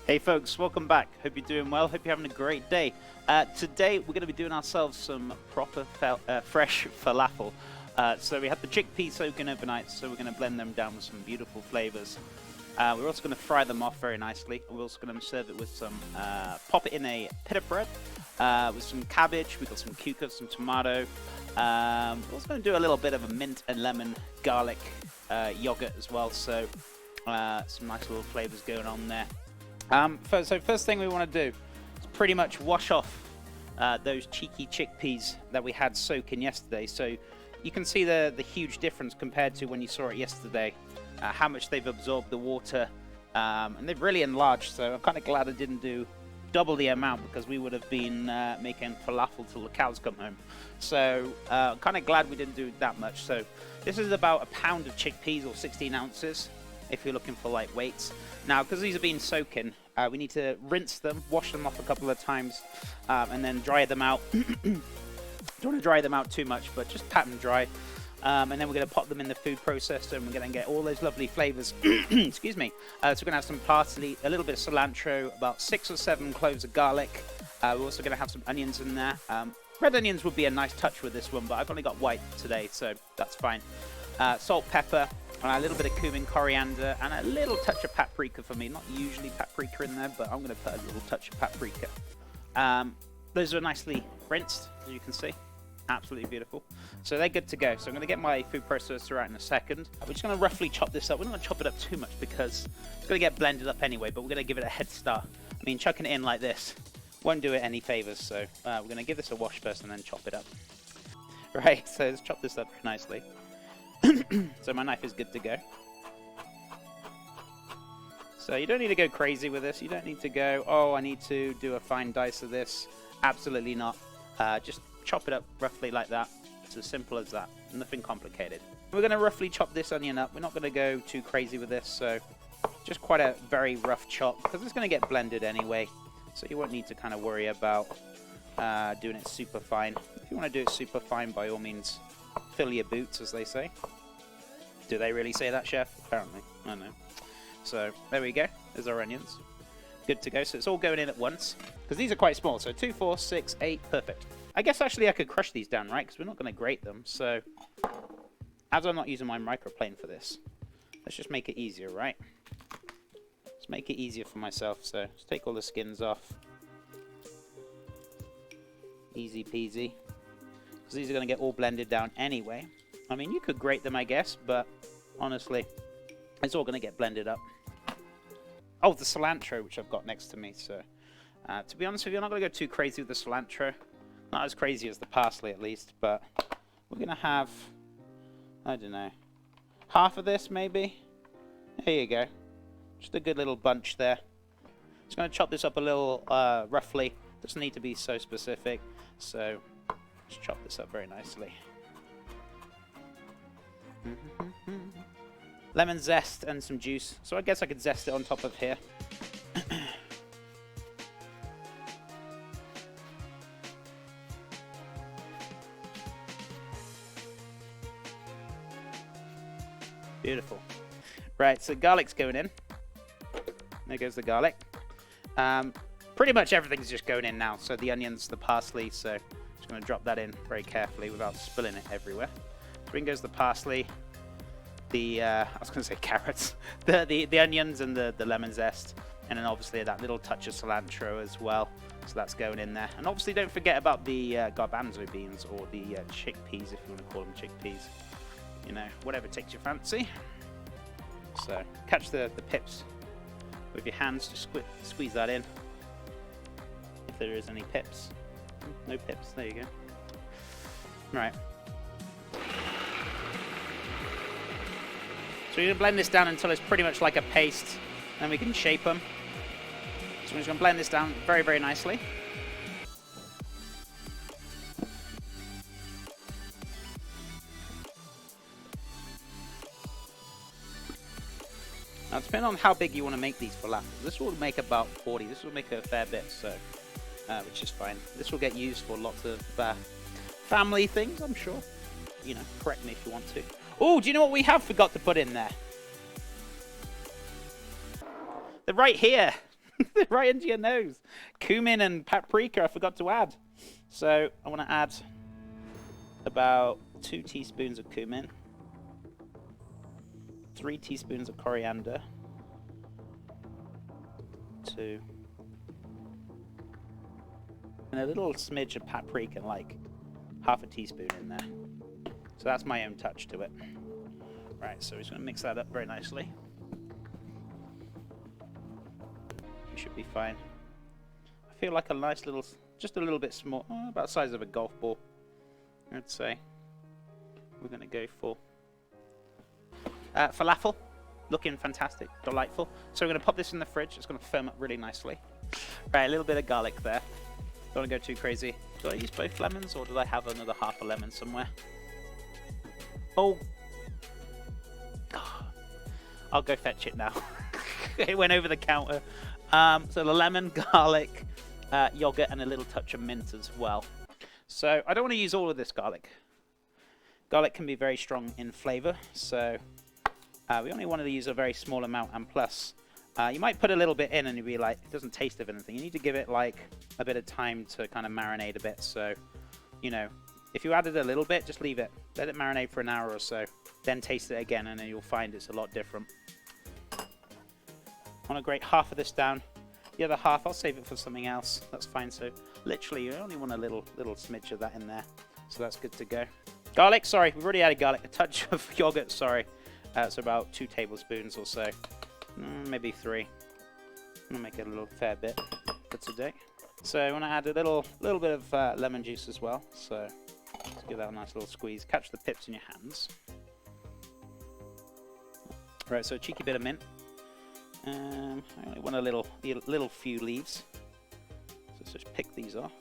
Hey folks, welcome back. Hope you're doing well. Hope you're having a great day. Today we're going to be doing ourselves some proper fresh falafel. So we have the chickpeas soaking overnight, so we're going to blend them down with some beautiful flavors. We're also going to fry them off very nicely. We're also going to serve it with some, pop it in a pita bread with some cabbage. We've got some cucumber, some tomato. We're also going to do a little bit of a mint and lemon garlic yogurt as well. So some nice little flavors going on there. So first thing we want to do is pretty much wash off those cheeky chickpeas that we had soaking yesterday. So you can see the huge difference compared to when you saw it yesterday, how much they've absorbed the water, and they've really enlarged. So I'm kind of glad I didn't do double the amount, because we would have been making falafel till the cows come home. So I'm kind of glad we didn't do that much. So this is about a pound of chickpeas, or 16 ounces. If you're looking for light weights. Now, because these have been soaking, we need to rinse them, wash them off a couple of times, and then dry them out. Don't want to dry them out too much, but just pat them dry. And then we're going to pop them in the food processor, and we're going to get all those lovely flavors. Excuse me. So we're going to have some parsley, a little bit of cilantro, about 6 or 7 cloves of garlic. We're also going to have some onions in there. Red onions would be a nice touch with this one, but I've only got white today, so that's fine. Salt, pepper, a little bit of cumin, coriander, and a little touch of paprika for me. Not usually paprika in there, but I'm going to put a little touch of paprika. Those are nicely rinsed, as you can see. Absolutely beautiful. So they're good to go. So I'm going to get my food processor out in a second. We're just going to roughly chop this up. We're not going to chop it up too much because it's going to get blended up anyway, but we're going to give it a head start. I mean, chucking it in like this won't do it any favors. So we're going to give this a wash first and then chop it up. Right, so let's chop this up nicely. So my knife is good to go. So you don't need to go crazy with this. You don't need to go, oh, I need to do a fine dice of this. Absolutely not. Just chop it up roughly like that. It's as simple as that. Nothing complicated. We're going to roughly chop this onion up. We're not going to go too crazy with this. So just quite a very rough chop, because it's going to get blended anyway. So you won't need to kind of worry about doing it super fine. If you want to do it super fine, by all means, fill your boots, as they say. Do they really say that, chef? Apparently. I don't know. So there we go. There's our onions. Good to go. So it's all going in at once, because these are quite small. So 2, 4, 6, 8. Perfect. I guess actually I could crush these down, right? Because we're not going to grate them. So as I'm not using my microplane for this, let's just make it easier, right? Let's make it easier for myself. So let's take all the skins off. Easy peasy. Because these are going to get all blended down anyway. I mean, you could grate them, I guess, but honestly, it's all going to get blended up. Oh, the cilantro, which I've got next to me. So, to be honest with you, I'm not going to go too crazy with the cilantro. Not as crazy as the parsley, at least, but we're going to have, I don't know, half of this, maybe? There you go. Just a good little bunch there. Just going to chop this up a little roughly. Doesn't need to be so specific. So, just chop this up very nicely. Lemon zest and some juice. So I guess I could zest it on top of here. Beautiful. Right, so garlic's going in. There goes the garlic. Pretty much everything's just going in now. So the onions, the parsley. So just going to drop that in very carefully without spilling it everywhere. So in goes the parsley, I was going to say carrots, the onions and the lemon zest, and then obviously that little touch of cilantro as well. So that's going in there. And obviously don't forget about the garbanzo beans, or the chickpeas, if you want to call them chickpeas. You know, whatever takes your fancy. So catch the pips with your hands, just squeeze that in. If there is any pips. No pips, there you go. Right. So we're going to blend this down until it's pretty much like a paste, then we can shape them. So we're just going to blend this down very, very nicely. Now, depending on how big you want to make these falafels, this will make about 40. This will make a fair bit, so which is fine. This will get used for lots of family things, I'm sure. You know, correct me if you want to. Oh, do you know what we have forgot to put in there? They're right here. Right into your nose. Cumin and paprika I forgot to add. So I want to add about 2 teaspoons of cumin, 3 teaspoons of coriander, 2, and a little smidge of paprika, like half a teaspoon in there. So that's my own touch to it. Right, so we're just going to mix that up very nicely. We should be fine. I feel like a nice little, just a little bit small, about the size of a golf ball, I'd say. We're going to go for falafel. Looking fantastic, delightful. So we're going to pop this in the fridge. It's going to firm up really nicely. Right, a little bit of garlic there. Don't want to go too crazy. Do I use both lemons, or did I have another half a lemon somewhere? Oh. I'll go fetch it now. It went over the counter. So the lemon, garlic, yogurt, and a little touch of mint as well. So I don't want to use all of this garlic. Garlic can be very strong in flavor, so we only wanted to use a very small amount, and plus, you might put a little bit in and you'll be like, it doesn't taste of anything. You need to give it like a bit of time to kind of marinate a bit. So, you know, if you added a little bit, just leave it. Let it marinate for an hour or so. Then taste it again and then you'll find it's a lot different. I want to grate half of this down. The other half, I'll save it for something else. That's fine. So literally, you only want a little smidge of that in there. So that's good to go. Garlic, sorry, we've already added garlic. A touch of yogurt, sorry. So about 2 tablespoons or so. Maybe 3. I'm gonna make it a little fair bit for today. So I want to add a little bit of lemon juice as well. So let's give that a nice little squeeze. Catch the pips in your hands. Right, so a cheeky bit of mint. I only want a little few leaves. So let's just pick these off.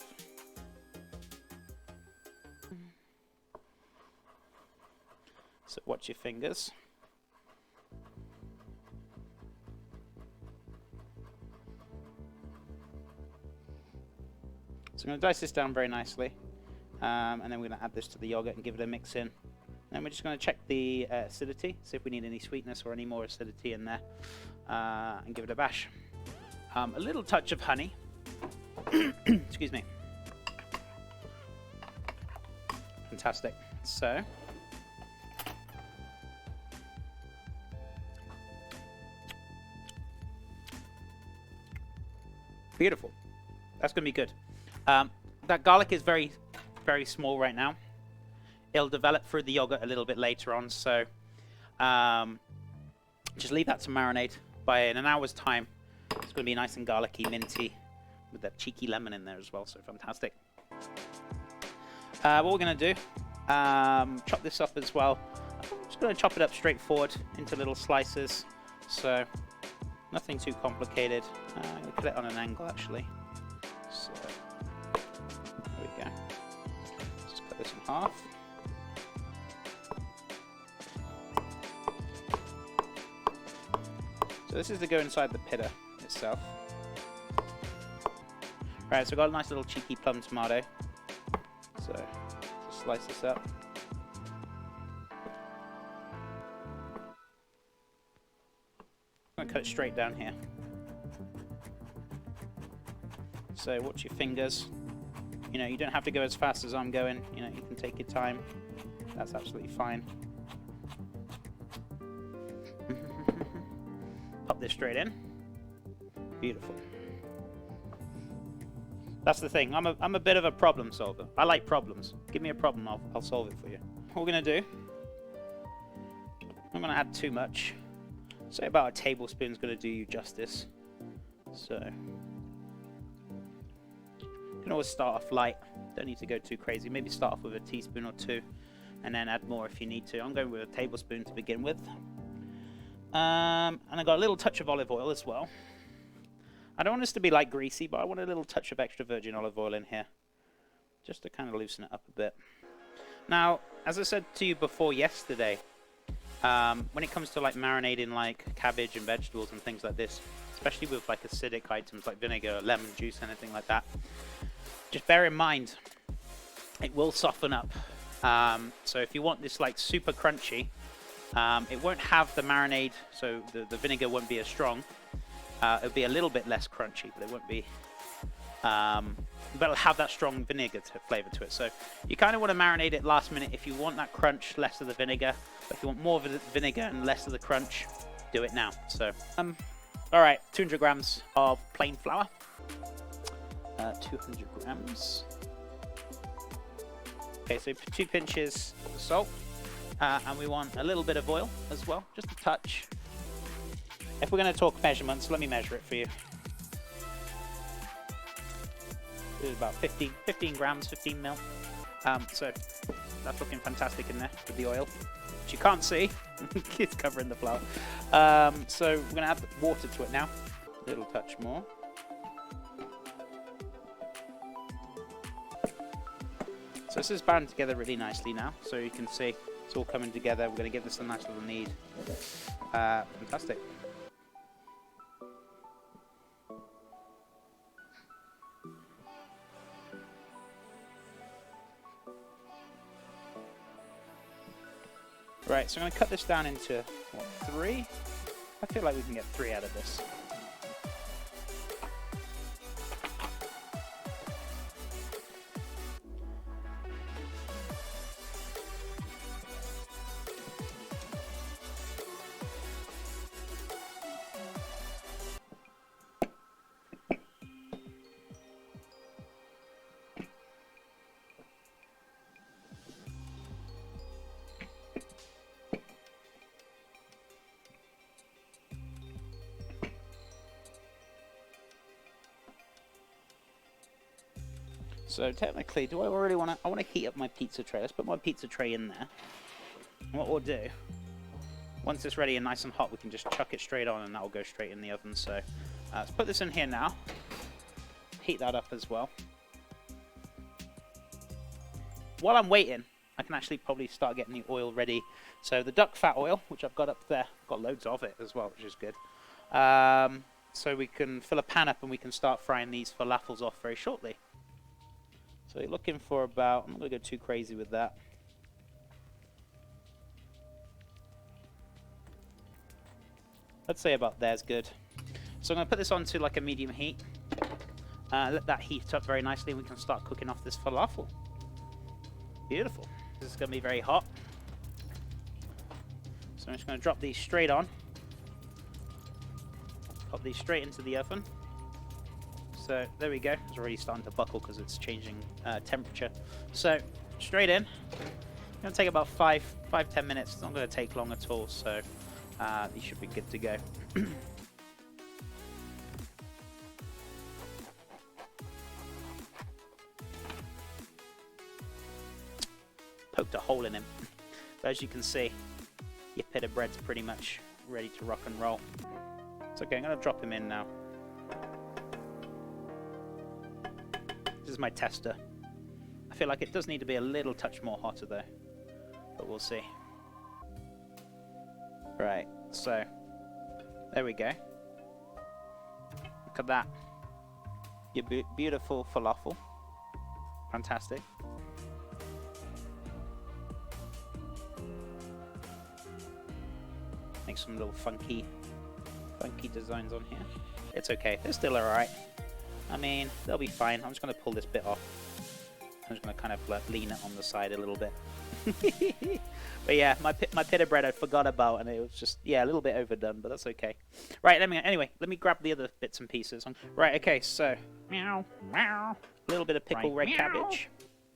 So watch your fingers. So I'm going to dice this down very nicely, and then we're going to add this to the yogurt and give it a mix in. And we're just going to check the acidity, see if we need any sweetness or any more acidity in there, and give it a bash. A little touch of honey. Excuse me. Fantastic. So beautiful. That's going to be good. That garlic is very, very small right now. It'll develop through the yogurt a little bit later on, so just leave that to marinate. By in an hour's time, it's going to be nice and garlicky, minty, with that cheeky lemon in there as well, so fantastic. What we're going to do, chop this up as well. I'm just going to chop it up straightforward into little slices, so nothing too complicated. I'm going to put it on an angle, actually. So, there we go. Just cut this in half. So this is to go inside the pitta itself. Right, so I've got a nice little cheeky plum tomato. So, just slice this up. I'm going to cut it straight down here. So watch your fingers. You know, you don't have to go as fast as I'm going. You know, you can take your time. That's absolutely fine. Pop this straight in. Beautiful. That's the thing. I'm a bit of a problem solver. I like problems. Give me a problem, I'll solve it for you. What we're gonna do, I'm gonna add too much. Say about a tablespoon is gonna do you justice. So you can always start off light. Don't need to go too crazy. Maybe start off with a teaspoon or 2, and then add more if you need to. I'm going with a tablespoon to begin with. And I got a little touch of olive oil as well. I don't want this to be like greasy, but I want a little touch of extra virgin olive oil in here, just to kind of loosen it up a bit. Now, as I said to you before yesterday, when it comes to like marinating like cabbage and vegetables and things like this, especially with like acidic items like vinegar, lemon juice, anything like that, just bear in mind it will soften up. So if you want this like super crunchy, it won't have the marinade, so the vinegar won't be as strong. It'll be a little bit less crunchy, but it won't be. But it'll have that strong vinegar flavor to it. So you kind of want to marinate it last minute if you want that crunch, less of the vinegar. But if you want more of the vinegar and less of the crunch, do it now. So, all right, 200 grams of plain flour. 200 grams. Okay, so 2 pinches of salt. And we want a little bit of oil as well, just a touch. If we're going to talk measurements, let me measure it for you. It's about 15 grams, 15 mil. So that's looking fantastic in there with the oil, which you can't see. It's covering the flour. So we're going to add water to it now. A little touch more. So this is bound together really nicely now. So you can see it's all coming together. We're going to give this a nice little knead. Fantastic. Right, so I'm going to cut this down into, what, 3? I feel like we can get 3 out of this. So technically, do I really want to? I want to heat up my pizza tray. Let's put my pizza tray in there. And what we'll do, once it's ready and nice and hot, we can just chuck it straight on, and that will go straight in the oven. So let's put this in here now. Heat that up as well. While I'm waiting, I can actually probably start getting the oil ready. So the duck fat oil, which I've got up there, got loads of it as well, which is good. So we can fill a pan up and we can start frying these falafels off very shortly. So you're looking for about, I'm not going to go too crazy with that. Let's say about there's good. So I'm going to put this onto like a medium heat. Let that heat up very nicely and we can start cooking off this falafel. Beautiful. This is going to be very hot. So I'm just going to drop these straight on. Pop these straight into the oven. So there we go. It's already starting to buckle because it's changing temperature. So straight in. It's going to take about 5-10 minutes. It's not going to take long at all. So these should be good to go. Poked a hole in him. But as you can see, your pita bread's pretty much ready to rock and roll. It's okay. I'm going to drop him in now. This is my tester. I feel like it does need to be a little touch more hotter though, but we'll see. Right, so there we go. Look at that. Your beautiful falafel. Fantastic. Make some little funky designs on here. It's okay. They're still alright. I mean, they'll be fine. I'm just going to pull this bit off. I'm just going to kind of lean it on the side a little bit. But yeah, my pita bread I forgot about, and it was just, yeah, a little bit overdone, but that's okay. Right, anyway, let me grab the other bits and pieces. Right, okay, so, meow, meow, a little bit of pickled red cabbage.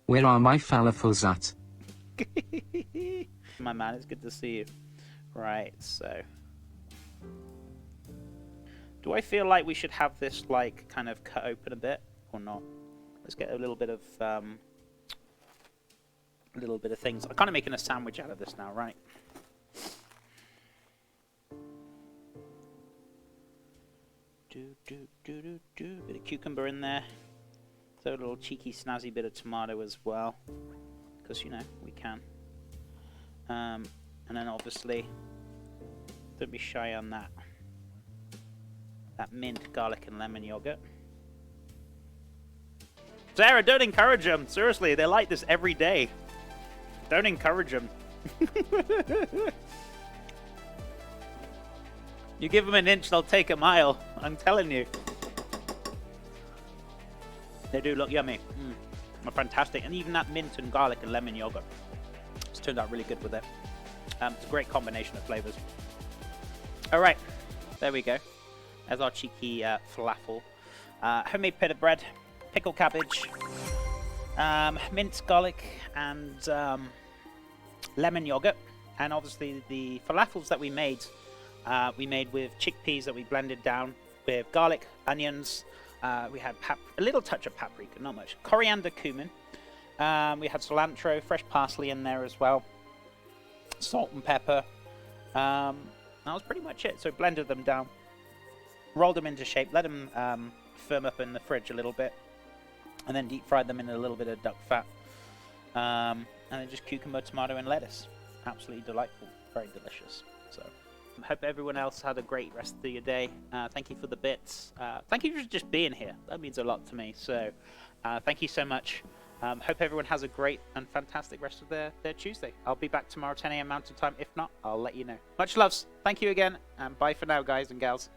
Where are my falafels at? My man, it's good to see you. Right, so... Do I feel like we should have this, like, kind of cut open a bit, or not? Let's get a little bit of things. I'm kind of making a sandwich out of this now, right? Bit of cucumber in there. Throw a little cheeky, snazzy bit of tomato as well, because, you know, we can. And then, obviously, don't be shy on that. That mint, garlic, and lemon yogurt. Sarah, don't encourage them. Seriously, they're like this every day. Don't encourage them. You give them an inch, they'll take a mile. I'm telling you. They do look yummy. They're fantastic. And even that mint and garlic and lemon yogurt. It's turned out really good with it. It's a great combination of flavors. All right. There we go. There's our cheeky falafel. Homemade pita bread, pickled cabbage, mint, garlic, and lemon yogurt. And obviously the falafels that we made with chickpeas that we blended down with garlic, onions. We had a little touch of paprika, not much. Coriander, cumin. We had cilantro, fresh parsley in there as well. Salt and pepper. That was pretty much it. So blended them down, rolled them into shape, let them firm up in the fridge a little bit, and then deep fried them in a little bit of duck fat. And then just cucumber, tomato, and lettuce. Absolutely delightful. Very delicious. So I hope everyone else had a great rest of your day. Thank you for the bits. Thank you for just being here. That means a lot to me. So thank you so much. Hope everyone has a great and fantastic rest of their Tuesday. I'll be back tomorrow 10 a.m. Mountain Time. If not, I'll let you know. Much loves. Thank you again. And bye for now, guys and gals.